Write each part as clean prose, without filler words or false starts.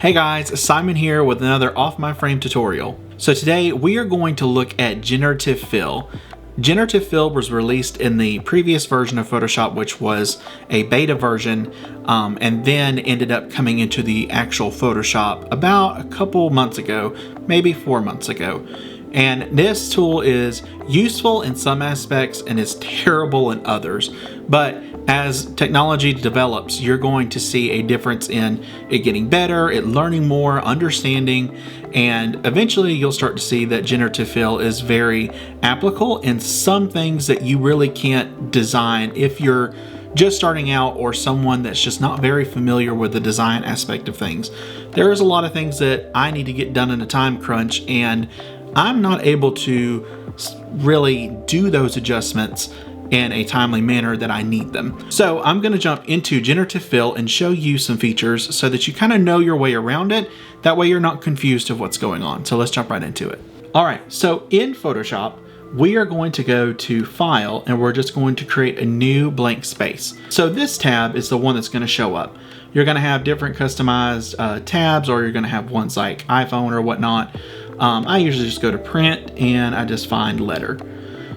Hey guys, Simon here with another Off My Frame tutorial. So today we are going to look at Generative Fill. Generative Fill was released in the previous version of Photoshop, which was a beta version, and then ended up coming into the actual Photoshop about a couple months ago, maybe 4 months ago. And this tool is useful in some aspects and is terrible in others. But as technology develops, you're going to see a difference in it getting better, it learning more, understanding, and eventually you'll start to see that Generative Fill is very applicable in some things that you really can't design if you're just starting out or someone that's just not very familiar with the design aspect of things. There is a lot of things that I need to get done in a time crunch, and I'm not able to really do those adjustments in a timely manner that I need them. So I'm going to jump into Generative Fill and show you some features so that you kind of know your way around it. That way you're not confused of what's going on. So let's jump right into it. All right, so in Photoshop, we are going to go to File and we're just going to create a new blank space. So this tab is the one that's going to show up. You're going to have different customized tabs, or you're going to have ones like iPhone or whatnot. I usually just go to Print and I just find Letter.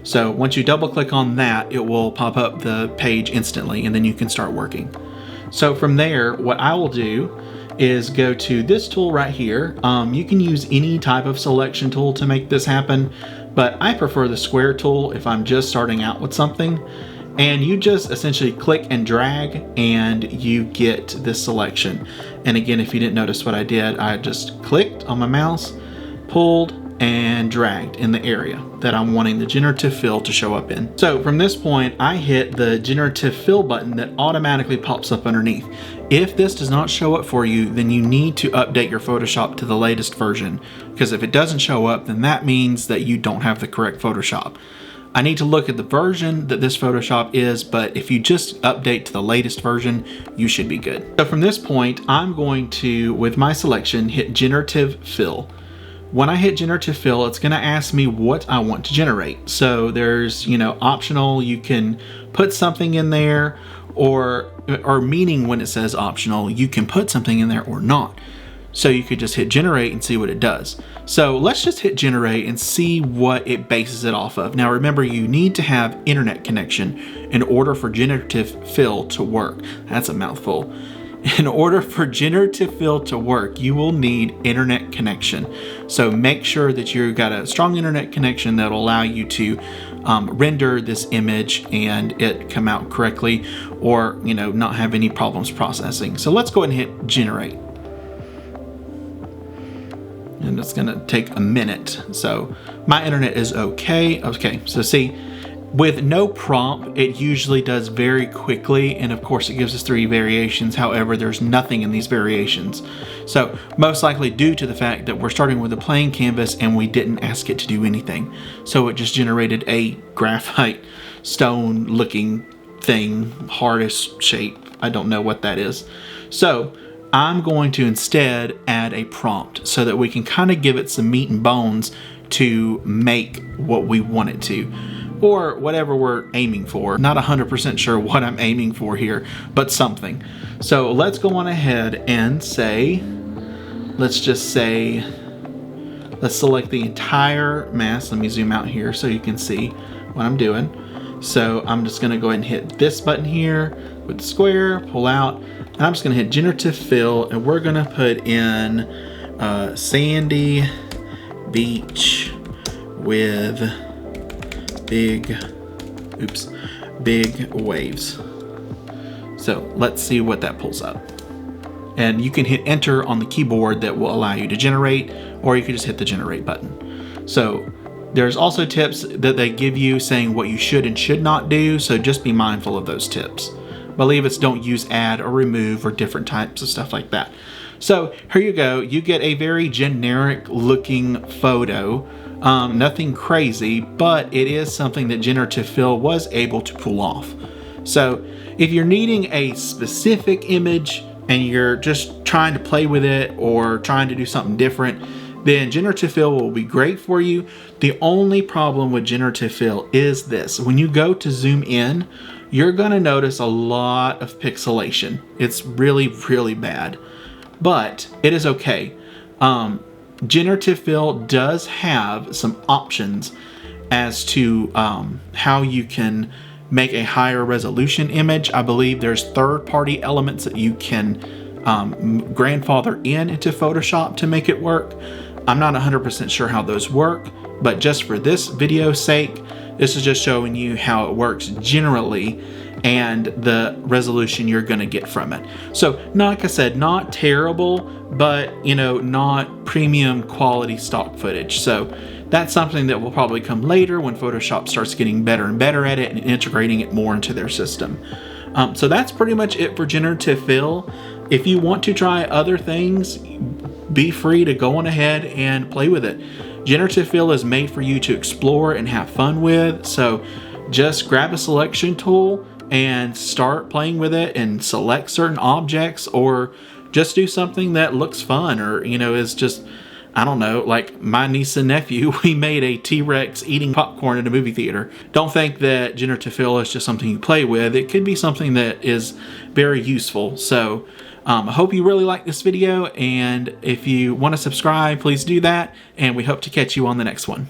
So once you double click on that, it will pop up the page instantly and then you can start working. So from there, what I will do is go to this tool right here. You can use any type of selection tool to make this happen, but I prefer the square tool if I'm just starting out with something. And you just essentially click and drag and you get this selection. And again, if you didn't notice what I did, I just clicked on my mouse, pulled, and dragged in the area that I'm wanting the Generative Fill to show up in. So from this point, I hit the Generative Fill button that automatically pops up underneath. If this does not show up for you, then you need to update your Photoshop to the latest version, because if it doesn't show up, then that means that you don't have the correct Photoshop. I need to look at the version that this Photoshop is, but if you just update to the latest version, you should be good. So from this point, I'm going to, with my selection, hit Generative Fill. When I hit Generative Fill, it's going to ask me what I want to generate. So there's, optional. You can put something in there, or meaning when it says optional, you can put something in there or not. So you could just hit generate and see what it does. So let's just hit generate and see what it bases it off of. Now remember, you need to have internet connection in order for Generative Fill to work. That's a mouthful. In order for Generative Fill to work, you will need internet connection. So make sure that you've got a strong internet connection that will allow you to render this image and it come out correctly, or not have any problems processing. So let's go ahead and hit generate. And it's gonna take a minute. So my internet is okay. Okay, so see, with no prompt, it usually does very quickly, and of course it gives us 3 variations. However, there's nothing in these variations. So most likely due to the fact that we're starting with a plain canvas and we didn't ask it to do anything. So it just generated a graphite stone looking thing, hardest shape. I don't know what that is. So I'm going to instead add a prompt so that we can kind of give it some meat and bones to make what we want it to, or whatever we're aiming for. Not 100% sure what I'm aiming for here, but something. So let's go on ahead and say, let's select the entire mass. Let me zoom out here so you can see what I'm doing. So I'm just gonna go ahead and hit this button here with the square, pull out, and I'm just gonna hit Generative Fill, and we're gonna put in sandy beach with big waves. So let's see what that pulls up. And you can hit enter on the keyboard, that will allow you to generate, or you can just hit the generate button. So there's also tips that they give you saying what you should and should not do, so just be mindful of those tips. I believe it's don't use add or remove or different types of stuff like that. So here you go, you get a very generic looking photo. Nothing crazy, but it is something that Generative Fill was able to pull off. So if you're needing a specific image and you're just trying to play with it or trying to do something different, then Generative Fill will be great for you. The only problem with Generative Fill is this: when you go to zoom in, you're gonna notice a lot of pixelation. It's really, really bad. but it is okay. Generative Fill does have some options as to how you can make a higher resolution image. I believe there's third-party elements that you can grandfather into Photoshop to make it work. I'm not 100% sure how those work, but just for this video's sake, this is just showing you how it works generally and the resolution you're going to get from it. So, like I said, not terrible, but not premium quality stock footage. So that's something that will probably come later when Photoshop starts getting better and better at it and integrating it more into their system. So that's pretty much it for Generative Fill. If you want to try other things, be free to go on ahead and play with it. Generative Fill is made for you to explore and have fun with. So just grab a selection tool and start playing with it and select certain objects, or just do something that looks fun, or is just, I don't know, like my niece and nephew, we made a T-Rex eating popcorn in a movie theater. Don't think that Generative Fill is just something you play with. It could be something that is very useful. So I hope you really like this video, and if you want to subscribe, please do that, and we hope to catch you on the next one.